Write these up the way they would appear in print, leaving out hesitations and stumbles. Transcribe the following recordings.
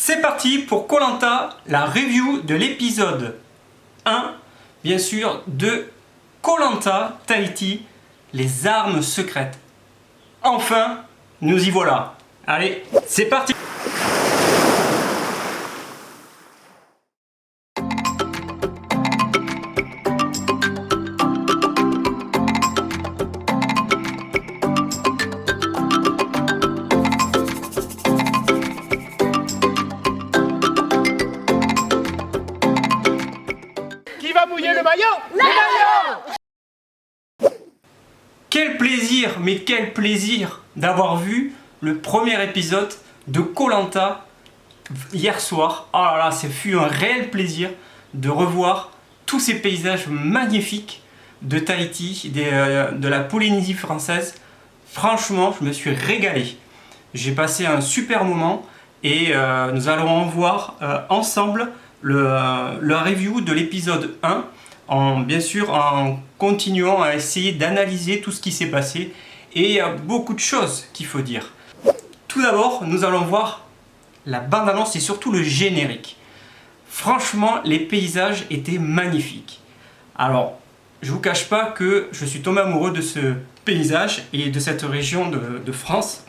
C'est parti pour Koh Lanta, la review de l'épisode 1, bien sûr, de Koh Lanta Tahiti, les armes secrètes. Enfin, nous y voilà. Allez, c'est parti! Qui va mouiller le maillot? Le maillot! Quel plaisir, mais quel plaisir d'avoir vu le premier épisode de Koh Lanta hier soir. Oh là là, ça fut un réel plaisir de revoir tous ces paysages magnifiques de Tahiti, de la Polynésie française. Franchement, je me suis régalé. J'ai passé un super moment et nous allons voir ensemble la review de l'épisode 1. Bien sûr en continuant à essayer d'analyser tout ce qui s'est passé, et il y a beaucoup de choses qu'il faut dire. Tout d'abord, nous allons voir la bande-annonce et surtout le générique. Franchement, les paysages étaient magnifiques. Alors, je vous cache pas que je suis tombé amoureux de ce paysage et de cette région de France,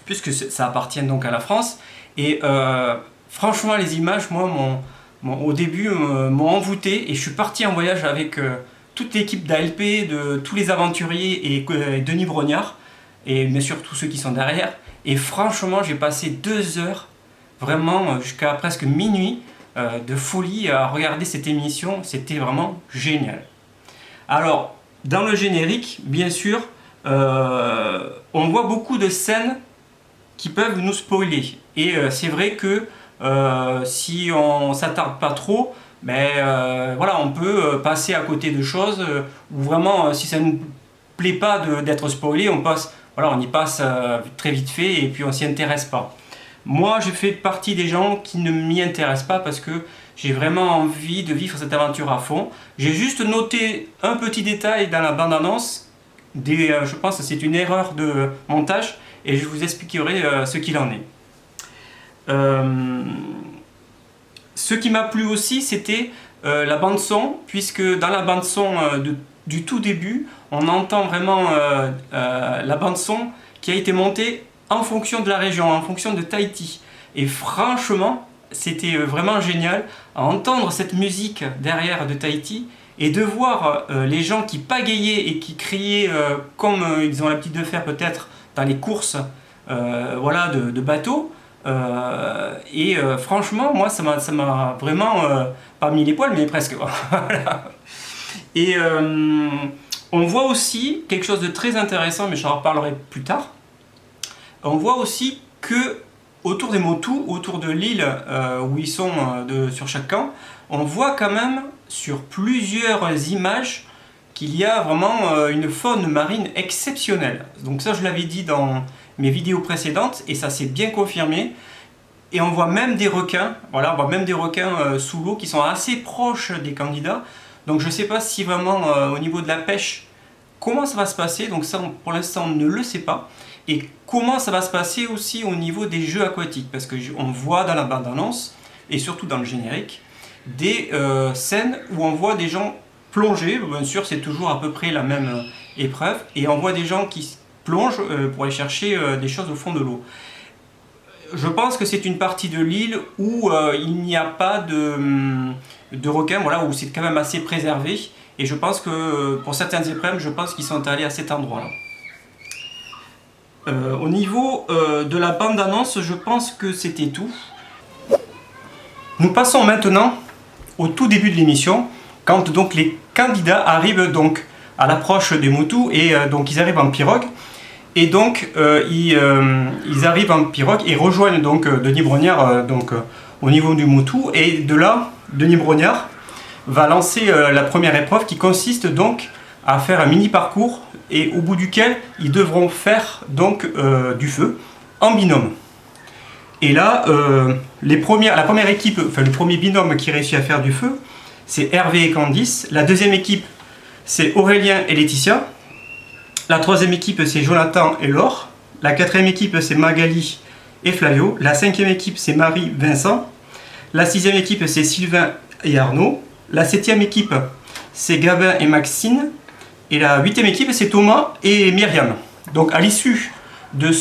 puisque ça appartient donc à la France. Et franchement, les images, moi, au début, m'ont envoûté, et je suis parti en voyage avec toute l'équipe d'ALP, de tous les aventuriers et Denis Brognard, et bien sûr tous ceux qui sont derrière. Et franchement, j'ai passé 2 heures, vraiment jusqu'à presque minuit, de folie à regarder cette émission. C'était vraiment génial. Alors, dans le générique, bien sûr, on voit beaucoup de scènes qui peuvent nous spoiler. Et c'est vrai que si on s'attarde pas trop, voilà, on peut passer à côté de choses où vraiment, si ça ne nous plaît pas d'être spoilé, on y passe très vite fait et puis on s'y intéresse pas. Moi, je fais partie des gens qui ne m'y intéressent pas parce que j'ai vraiment envie de vivre cette aventure à fond. J'ai juste noté un petit détail dans la bande-annonce. Je pense que c'est une erreur de montage et je vous expliquerai ce qu'il en est. Ce qui m'a plu aussi, c'était la bande son, puisque dans la bande son du tout début, on entend vraiment la bande son qui a été montée en fonction de la région, en fonction de Tahiti. Et franchement, c'était vraiment génial à entendre cette musique derrière de Tahiti et de voir les gens qui pagayaient et qui criaient comme ils ont l'habitude de faire peut-être dans les courses voilà, de bateaux. Franchement, moi, ça m'a vraiment pas mis les poils, mais presque. Voilà. Et on voit aussi quelque chose de très intéressant, mais j'en reparlerai plus tard. On voit aussi que autour des Motus, autour de l'île où ils sont sur chaque camp, on voit quand même sur plusieurs images qu'il y a vraiment une faune marine exceptionnelle. Donc ça, je l'avais dit dans mes vidéos précédentes et ça s'est bien confirmé. Et on voit même des requins, voilà, on voit même des requins sous l'eau qui sont assez proches des candidats. Donc je ne sais pas si vraiment au niveau de la pêche, comment ça va se passer. Donc ça, pour l'instant, on ne le sait pas. Et comment ça va se passer aussi au niveau des jeux aquatiques. Parce qu'on voit dans la bande-annonce, et surtout dans le générique, des scènes où on voit des gens plonger. Bien sûr, c'est toujours à peu près la même épreuve. Et on voit des gens qui plongent pour aller chercher des choses au fond de l'eau. Je pense que c'est une partie de l'île où il n'y a pas de requins, voilà, où c'est quand même assez préservé. Et je pense que pour certaines épreuves, je pense qu'ils sont allés à cet endroit-là. Au niveau de la bande-annonce, je pense que c'était tout. Nous passons maintenant au tout début de l'émission, quand donc les candidats arrivent donc à l'approche des Motus et donc ils arrivent en pirogue. Et donc ils arrivent en pirogue et rejoignent donc Denis Brognard au niveau du Motu. Et de là, Denis Brognard va lancer la première épreuve qui consiste donc à faire un mini parcours et au bout duquel ils devront faire donc du feu en binôme. Et là, la première équipe, enfin le premier binôme qui réussit à faire du feu, c'est Hervé et Candice. La deuxième équipe, c'est Aurélien et Laetitia. La troisième équipe, c'est Jonathan et Laure. La quatrième équipe, c'est Magali et Flavio. La 5e équipe, c'est Marie, Vincent. La 6e équipe, c'est Sylvain et Arnaud. La 7e équipe, c'est Gabin et Maxine. Et la 8e équipe, c'est Thomas et Myriam. Donc à l'issue de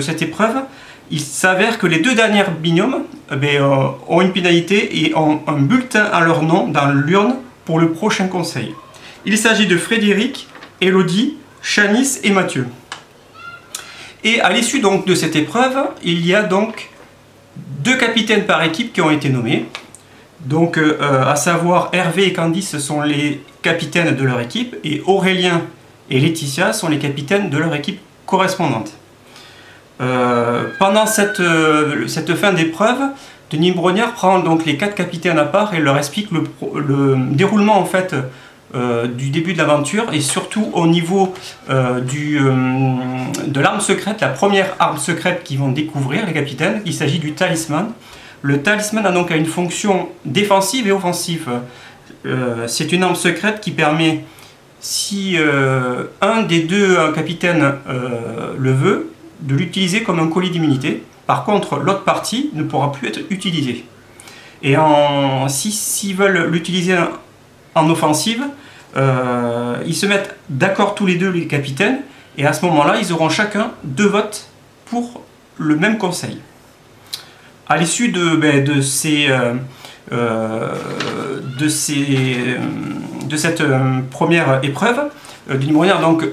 cette épreuve, il s'avère que les 2 derniers binômes ont une pénalité et ont un bulletin à leur nom dans l'urne pour le prochain conseil. Il s'agit de Frédéric, Elodie, Chanice et Mathieu. Et à l'issue donc de cette épreuve, il y a donc 2 capitaines par équipe qui ont été nommés. Donc à savoir Hervé et Candice sont les capitaines de leur équipe et Aurélien et Laetitia sont les capitaines de leur équipe correspondante. Pendant cette fin d'épreuve, Denis Brognard prend donc les 4 capitaines à part et leur explique le déroulement en fait du début de l'aventure et surtout au niveau de l'arme secrète, la première arme secrète qu'ils vont découvrir les capitaines. Il s'agit du talisman. Le talisman a donc une fonction défensive et offensive. C'est une arme secrète qui permet, si un des 2 capitaines le veut, de l'utiliser comme un collier d'immunité. Par contre, l'autre partie ne pourra plus être utilisée. Et s'ils veulent l'utiliser en offensive, ils se mettent d'accord tous les 2, les capitaines, et à ce moment-là, ils auront chacun 2 votes pour le même conseil. À l'issue de cette première épreuve, Denis Brognard donc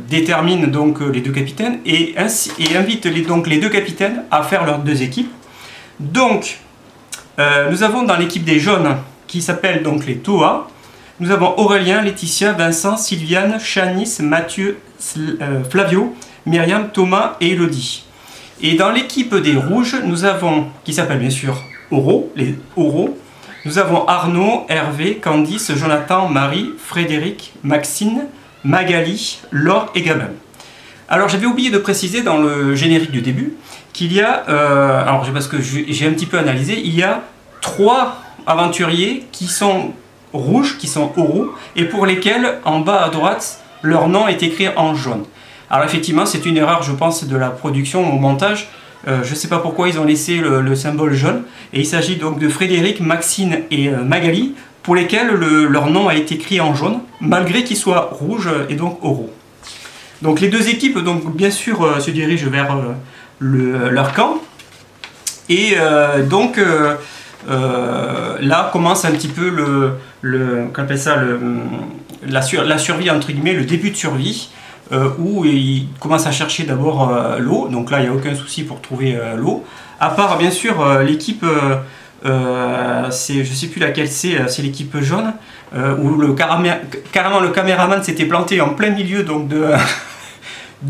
détermine donc les 2 capitaines et invite les 2 capitaines à faire leurs 2 équipes. Donc nous avons dans l'équipe des jaunes qui s'appelle donc les Toa, nous avons Aurélien, Laetitia, Vincent, Sylviane, Chanice, Mathieu, Flavio, Myriam, Thomas et Elodie. Et dans l'équipe des rouges, nous avons, qui s'appelle bien sûr Oro, les Oro, nous avons Arnaud, Hervé, Candice, Jonathan, Marie, Frédéric, Maxine, Magali, Laure et Gabin. Alors j'avais oublié de préciser dans le générique du début qu'il y a, parce que j'ai un petit peu analysé, il y a 3 aventuriers qui sont rouges, qui sont Oro, et pour lesquels en bas à droite, leur nom est écrit en jaune. Alors effectivement, c'est une erreur, je pense, de la production au montage. Je ne sais pas pourquoi ils ont laissé le symbole jaune. Et il s'agit donc de Frédéric, Maxine et Magali, pour lesquels leur nom a été écrit en jaune, malgré qu'ils soient rouges et donc Oro. Donc les 2 équipes, donc, bien sûr, se dirigent vers leur camp. Et là commence un petit peu qu'on appelle ça la survie, entre guillemets, le début de survie. Où ils commencent à chercher d'abord l'eau, donc là il n'y a aucun souci pour trouver l'eau, à part bien sûr l'équipe, je ne sais plus laquelle c'est l'équipe jaune, où carrément le caméraman s'était planté en plein milieu donc, de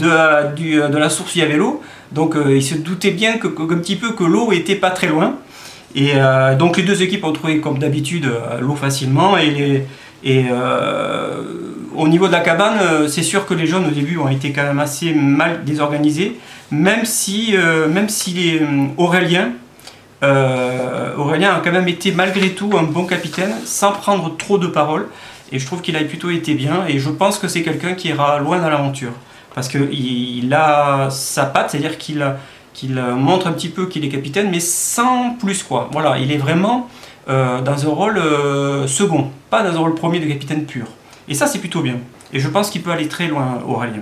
la source où il y avait l'eau, donc il se doutait bien un petit peu que l'eau était pas très loin, et donc les 2 équipes ont trouvé comme d'habitude l'eau facilement, au niveau de la cabane, c'est sûr que les jaunes au début ont été quand même assez mal désorganisés, même si Aurélien a quand même été malgré tout un bon capitaine, sans prendre trop de paroles, et je trouve qu'il a plutôt été bien, et je pense que c'est quelqu'un qui ira loin dans l'aventure, parce qu'il a sa patte, c'est-à-dire qu'il montre un petit peu qu'il est capitaine, mais sans plus quoi. Voilà, il est vraiment dans un rôle second, pas dans un rôle premier de capitaine pur. Et ça, c'est plutôt bien. Et je pense qu'il peut aller très loin, Aurélien.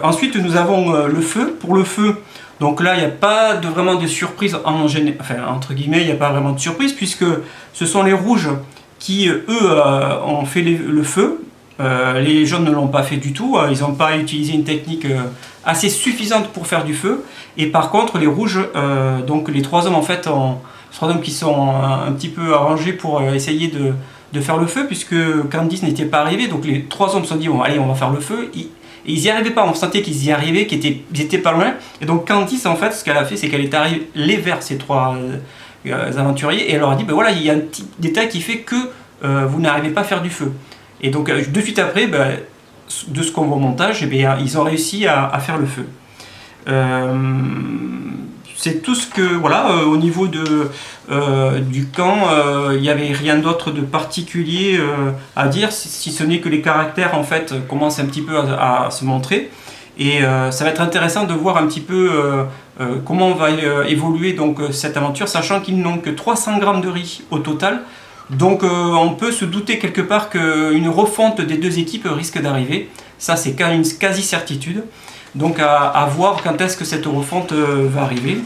Ensuite, nous avons le feu. Pour le feu, donc là, il n'y a pas vraiment de surprise, entre guillemets, il n'y a pas vraiment de surprise, puisque ce sont les rouges qui, eux, ont fait le feu. Les jaunes ne l'ont pas fait du tout. Ils n'ont pas utilisé une technique assez suffisante pour faire du feu. Et par contre, les rouges, donc les 3 hommes, en fait, 3 hommes qui sont un petit peu arrangés pour essayer de faire le feu, puisque Candice n'était pas arrivé, donc les 3 hommes se sont dit bon allez on va faire le feu, et ils n'y arrivaient pas, on sentait qu'ils y arrivaient, qu'ils étaient pas loin, et donc Candice en fait ce qu'elle a fait c'est qu'elle est allée vers ces 3 aventuriers et elle leur a dit ben voilà il y a un petit détail qui fait que vous n'arrivez pas à faire du feu, et donc de suite après de ce qu'on voit au montage, ils ont réussi à faire le feu. C'est tout ce que, voilà, au niveau du camp, il n'y avait rien d'autre de particulier à dire, si ce n'est que les caractères en fait commencent un petit peu à se montrer. Et ça va être intéressant de voir un petit peu comment va évoluer donc cette aventure, sachant qu'ils n'ont que 300 grammes de riz au total. Donc on peut se douter quelque part qu'une refonte des deux équipes risque d'arriver. Ça c'est une quasi-certitude. Donc à voir quand est-ce que cette refonte va arriver.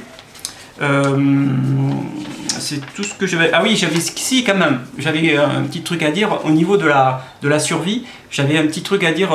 C'est tout ce que j'avais. Ah oui, si quand même, j'avais un petit truc à dire au niveau de la survie. J'avais un petit truc à dire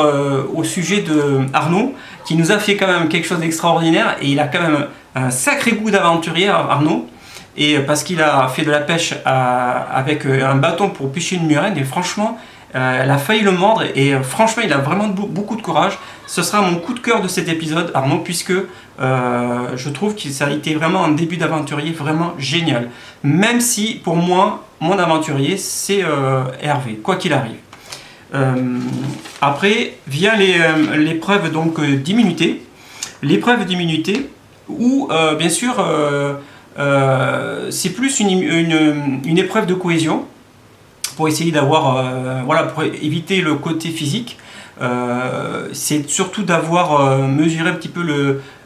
au sujet de Arnaud, qui nous a fait quand même quelque chose d'extraordinaire, et il a quand même un sacré goût d'aventurier, Arnaud, et parce qu'il a fait de la pêche avec un bâton pour pêcher une murène, et franchement, elle a failli le mordre, et franchement, il a vraiment beaucoup de courage. Ce sera mon coup de cœur de cet épisode, Arnaud, puisque je trouve que ça a été vraiment un début d'aventurier vraiment génial. Même si, pour moi, mon aventurier, c'est Hervé, quoi qu'il arrive. Après, vient l'épreuve d'immunité. L'épreuve d'immunité, où, bien sûr, c'est plus une épreuve de cohésion, pour essayer d'avoir, pour éviter le côté physique. C'est surtout d'avoir mesuré un petit peu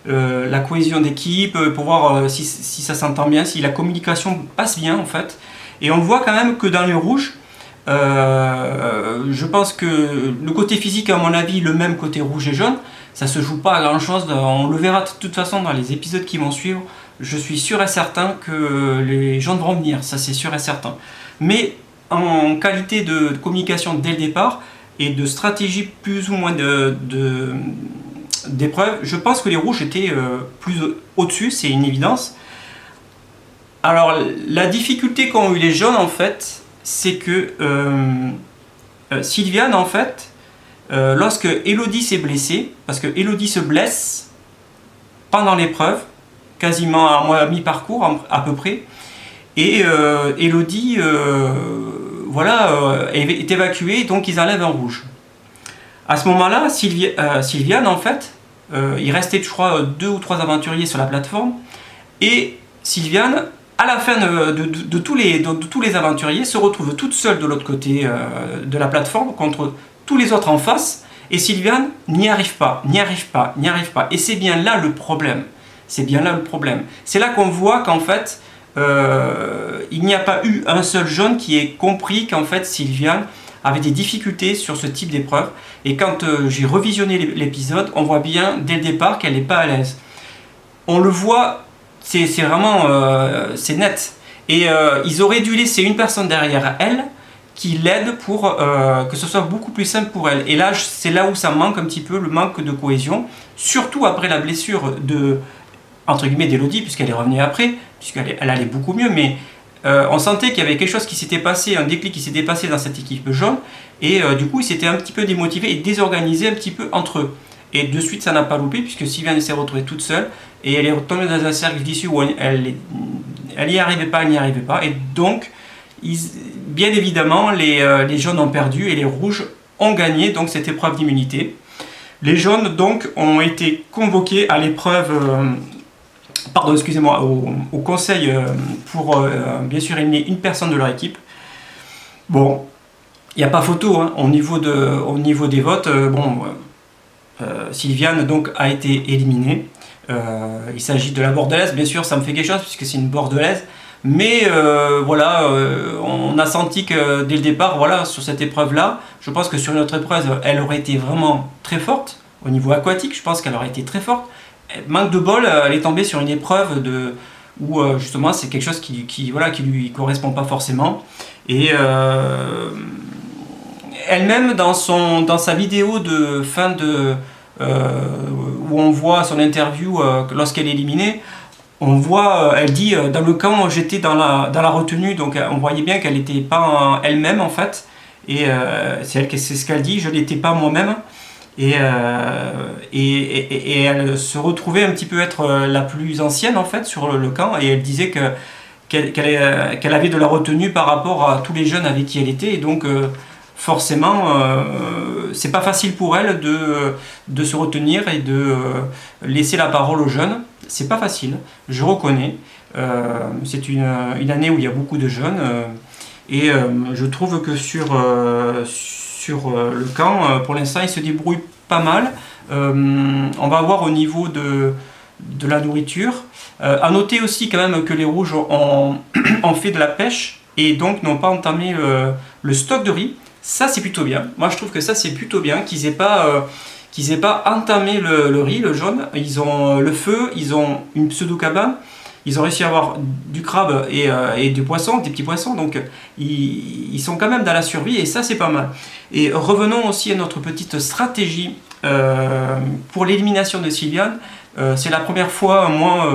la cohésion d'équipe, pour voir si ça s'entend bien, si la communication passe bien en fait. Et on voit quand même que dans les rouges, je pense que le côté physique, à mon avis, le même côté rouge et jaune, ça se joue pas à grand chose. On le verra de toute façon dans les épisodes qui vont suivre. Je suis sûr et certain que les jaunes vont venir, ça c'est sûr et certain. Mais en qualité de communication dès le départ et de stratégie plus ou moins d'épreuve, je pense que les rouges étaient plus au-dessus, c'est une évidence. Alors la difficulté qu'ont eu les jaunes en fait, c'est que Sylviane en fait, lorsque Elodie s'est blessée, parce que Elodie se blesse pendant l'épreuve, quasiment à mi-parcours à peu près, et Elodie est évacuée, donc ils enlèvent un rouge. À ce moment-là, Sylviane, en fait, il restait, je crois, 2 ou 3 aventuriers sur la plateforme, et Sylviane, à la fin de tous les aventuriers, se retrouve toute seule de l'autre côté de la plateforme, contre tous les autres en face, et Sylviane n'y arrive pas. Et c'est bien là le problème. C'est là qu'on voit qu'en fait, il n'y a pas eu un seul jaune qui ait compris qu'en fait Sylviane avait des difficultés sur ce type d'épreuve. Et quand j'ai revisionné l'épisode, on voit bien dès le départ qu'elle n'est pas à l'aise. On le voit, c'est vraiment c'est net. Et ils auraient dû laisser une personne derrière elle qui l'aide pour que ce soit beaucoup plus simple pour elle. Et là, c'est là où ça manque un petit peu, le manque de cohésion, surtout après la blessure entre guillemets d'Elodie, puisqu'elle est revenue après, puisqu'elle allait beaucoup mieux, mais on sentait qu'il y avait quelque chose qui s'était passé, un déclic qui s'était passé dans cette équipe jaune, et du coup ils s'étaient un petit peu démotivés et désorganisés un petit peu entre eux. Et de suite ça n'a pas loupé, puisque Sylviane s'est retrouvée toute seule, et elle est retombée dans un cercle vicieux où elle n'y arrivait pas, et donc bien évidemment les jaunes ont perdu et les rouges ont gagné donc cette épreuve d'immunité. Les jaunes donc ont été convoqués à l'épreuve au conseil pour bien sûr éliminer une personne de leur équipe. Bon, il n'y a pas photo hein, au niveau des votes. Sylviane donc a été éliminée. Il s'agit de la bordelaise, bien sûr, ça me fait quelque chose puisque c'est une bordelaise. Mais on a senti que dès le départ, sur cette épreuve-là, je pense que sur une autre épreuve, elle aurait été vraiment très forte. Au niveau aquatique, je pense qu'elle aurait été très forte. Manque de bol, elle est tombée sur une épreuve où justement c'est quelque chose qui lui correspond pas forcément. Et elle-même dans sa vidéo de fin où on voit son interview lorsqu'elle est éliminée, on voit, elle dit dans le camp j'étais dans la retenue, donc on voyait bien qu'elle n'était pas elle-même en fait. Et c'est ce qu'elle dit, je n'étais pas moi-même. Et elle se retrouvait un petit peu être la plus ancienne en fait sur le camp, et elle disait qu'elle avait de la retenue par rapport à tous les jeunes avec qui elle était, et donc forcément c'est pas facile pour elle de se retenir et de laisser la parole aux jeunes. C'est pas facile, je reconnais. C'est une année où il y a beaucoup de jeunes, et je trouve que sur le camp, pour l'instant, il se débrouille pas mal. On va voir au niveau de la nourriture. À noter aussi quand même que les rouges ont fait de la pêche et donc n'ont pas entamé le stock de riz. Ça c'est plutôt bien. Moi je trouve que ça c'est plutôt bien qu'ils aient pas entamé le riz, le jaune. Ils ont le feu, ils ont une pseudo-cabane. Ils ont réussi à avoir du crabe et du poisson, des petits poissons, donc ils sont quand même dans la survie et ça c'est pas mal. Et revenons aussi à notre petite stratégie pour l'élimination de Sylviane. C'est la première fois, moi,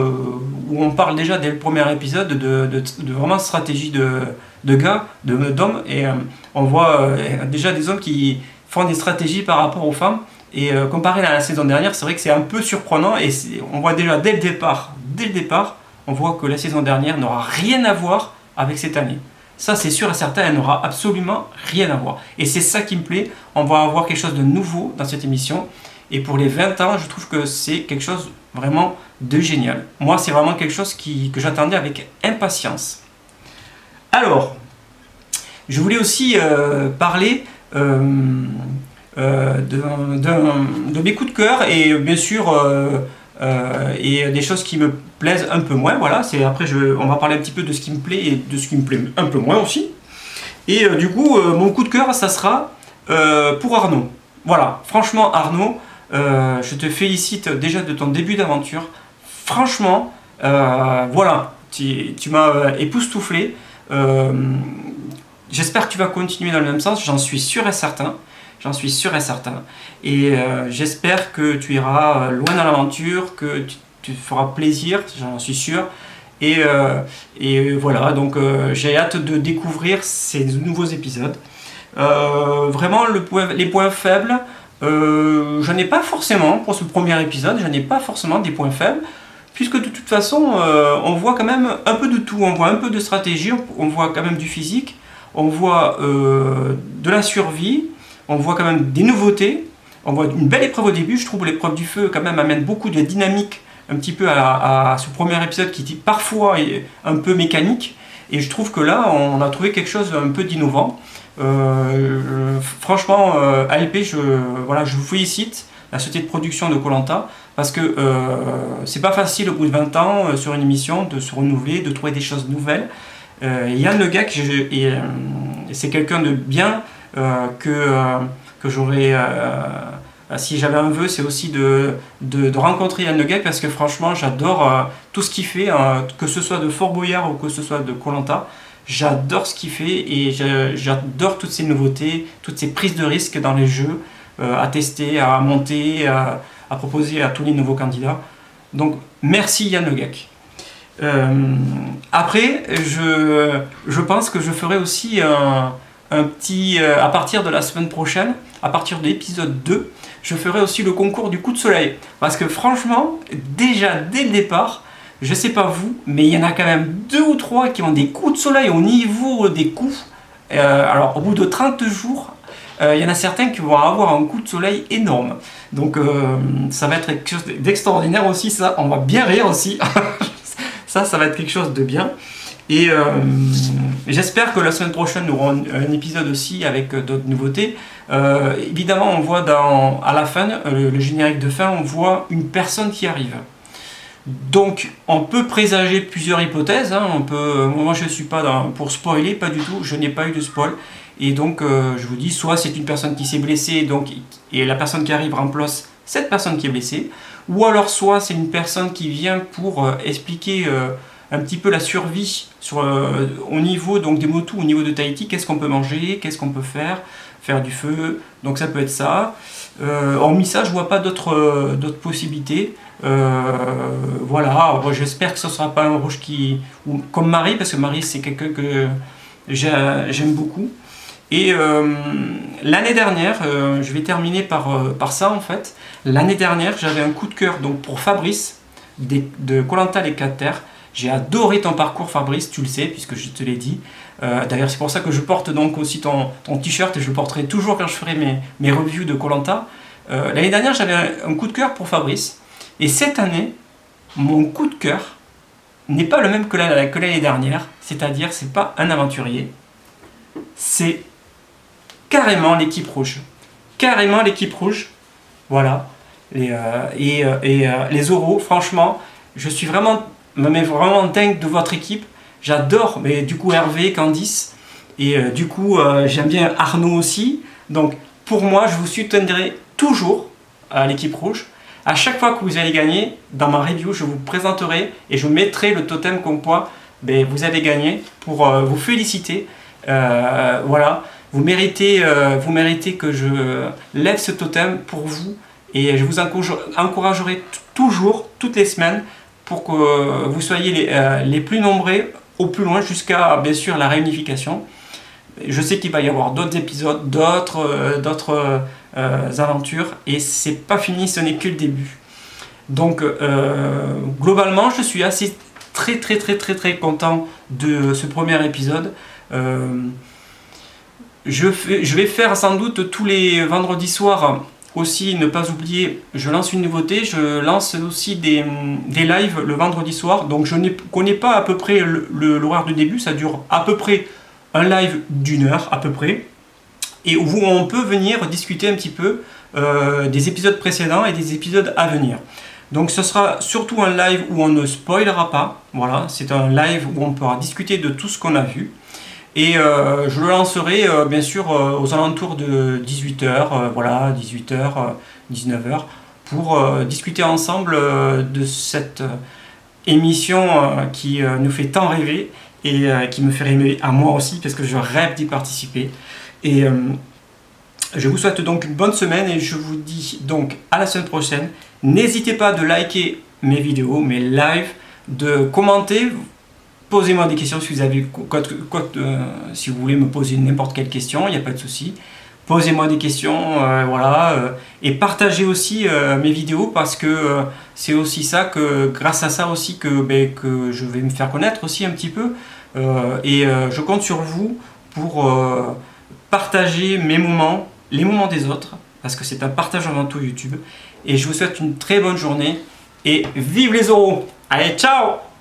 où on parle déjà dès le premier épisode de vraiment stratégie de gars, d'hommes, et on voit déjà des hommes qui font des stratégies par rapport aux femmes. Et comparé à la saison dernière, c'est vrai que c'est un peu surprenant et on voit déjà dès le départ, on voit que la saison dernière n'aura rien à voir avec cette année. Ça, c'est sûr et certain, elle n'aura absolument rien à voir. Et c'est ça qui me plaît. On va avoir quelque chose de nouveau dans cette émission. Et pour les 20 ans, je trouve que c'est quelque chose vraiment de génial. Moi, c'est vraiment quelque chose que j'attendais avec impatience. Alors, je voulais aussi parler de mes coups de cœur et bien sûr et des choses qui me plaisent un peu moins. Voilà, après on va parler un petit peu de ce qui me plaît et de ce qui me plaît un peu moins aussi. Et du coup, mon coup de cœur, ça sera pour Arnaud. Voilà, franchement Arnaud, je te félicite déjà de ton début d'aventure. Franchement, voilà, tu m'as époustouflé. J'espère que tu vas continuer dans le même sens, j'en suis sûr et certain. J'en suis sûr et certain. Et j'espère que tu iras loin dans l'aventure, que tu feras plaisir, j'en suis sûr. Et voilà, donc j'ai hâte de découvrir ces nouveaux épisodes. Vraiment, les points faibles, j'en ai pas forcément pour ce premier épisode, j'en ai pas forcément des points faibles. Puisque de toute façon, on voit quand même un peu de tout. On voit un peu de stratégie, on voit quand même du physique, on voit de la survie. On voit quand même des nouveautés, on voit une belle épreuve au début, je trouve l'épreuve du feu quand même amène beaucoup de dynamique un petit peu à ce premier épisode qui parfois est un peu mécanique et je trouve que là on a trouvé quelque chose un peu d'innovant. Franchement ALP, je vous félicite, la société de production de Koh-Lanta, parce que c'est pas facile au bout de 20 ans sur une émission de se renouveler, de trouver des choses nouvelles. Yann Le Gac, c'est quelqu'un de bien. Que j'aurais, si j'avais un vœu, c'est aussi de rencontrer Yann Le Gac parce que franchement j'adore tout ce qu'il fait, que ce soit de Fort Boyard ou que ce soit de Koh-Lanta, j'adore ce qu'il fait et j'adore toutes ces nouveautés, toutes ces prises de risques dans les jeux, à tester, à monter, à proposer à tous les nouveaux candidats. Donc merci Yann Le Gac. Après, je pense que je ferai aussi un petit, à partir de la semaine prochaine, à partir de l'épisode 2, je ferai aussi le concours du coup de soleil. Parce que franchement, déjà dès le départ, je sais pas vous, mais il y en a quand même 2 ou 3 qui ont des coups de soleil au niveau des coups. Alors au bout de 30 jours, il y en a certains qui vont avoir un coup de soleil énorme. Donc ça va être quelque chose d'extraordinaire aussi, ça, on va bien rire aussi. ça va être quelque chose de bien. Et j'espère que la semaine prochaine nous aurons un épisode aussi avec d'autres nouveautés. Évidemment, on voit à la fin, le générique de fin, on voit une personne qui arrive. Donc, on peut présager plusieurs hypothèses. Moi, je ne suis pas pour spoiler, pas du tout. Je n'ai pas eu de spoil. Et donc, je vous dis, soit c'est une personne qui s'est blessée, et la personne qui arrive remplace cette personne qui est blessée, ou alors soit c'est une personne qui vient pour expliquer un petit peu la survie au niveau donc des motos, au niveau de Tahiti, qu'est-ce qu'on peut manger, qu'est-ce qu'on peut faire du feu, donc ça peut être ça. Hormis ça, je vois pas d'autres possibilités. Voilà, j'espère que ce ne sera pas un rouge comme Marie, parce que Marie c'est quelqu'un que j'aime beaucoup. Et l'année dernière, je vais terminer par ça en fait. L'année dernière, j'avais un coup de cœur donc pour Fabrice de Koh-Lanta les 4 terres. J'ai adoré ton parcours Fabrice, tu le sais puisque je te l'ai dit. D'ailleurs c'est pour ça que je porte donc aussi ton t-shirt et je le porterai toujours quand je ferai mes reviews de Koh-Lanta. L'année dernière j'avais un coup de cœur pour Fabrice et cette année mon coup de cœur n'est pas le même que l'année dernière, c'est-à-dire c'est pas un aventurier, c'est carrément l'équipe rouge. Carrément l'équipe rouge, voilà. les oraux. Franchement, je suis vraiment dingue de votre équipe. J'adore, mais du coup Hervé, Candice, et du coup j'aime bien Arnaud aussi. Donc pour moi, je vous soutiendrai toujours à l'équipe rouge. À chaque fois que vous allez gagner, dans ma review, je vous présenterai et je mettrai le totem comme quoi vous avez gagné pour vous féliciter. Voilà, vous méritez que je lève ce totem pour vous et je vous encouragerai toujours, toutes les semaines, pour que vous soyez les plus nombreux au plus loin jusqu'à bien sûr la réunification. Je sais qu'il va y avoir d'autres épisodes, d'autres aventures et c'est pas fini, ce n'est que le début. Donc globalement, je suis assez très content de ce premier épisode. Je vais faire sans doute tous les vendredis soirs aussi, ne pas oublier, je lance une nouveauté, je lance aussi des lives le vendredi soir. Donc je ne connais pas à peu près l'horaire de début, ça dure à peu près un live d'1 heure à peu près, et où on peut venir discuter un petit peu des épisodes précédents et des épisodes à venir. Donc ce sera surtout un live où on ne spoilera pas, voilà, c'est un live où on pourra discuter de tout ce qu'on a vu. Et je le lancerai bien sûr aux alentours de 18h, voilà, 18h, 19h, pour discuter ensemble de cette émission qui nous fait tant rêver et qui me fait rêver à moi aussi parce que je rêve d'y participer. Et je vous souhaite donc une bonne semaine et je vous dis donc à la semaine prochaine. N'hésitez pas de liker mes vidéos, mes lives, de commenter. Posez-moi des questions si vous avez si vous voulez me poser n'importe quelle question, il n'y a pas de souci. Posez-moi des questions, voilà, et partagez aussi mes vidéos parce que c'est aussi ça que, grâce à ça aussi que je vais me faire connaître aussi un petit peu. Et je compte sur vous pour partager mes moments, les moments des autres, parce que c'est un partage avant tout YouTube. Et je vous souhaite une très bonne journée et vive les oraux! Allez, ciao!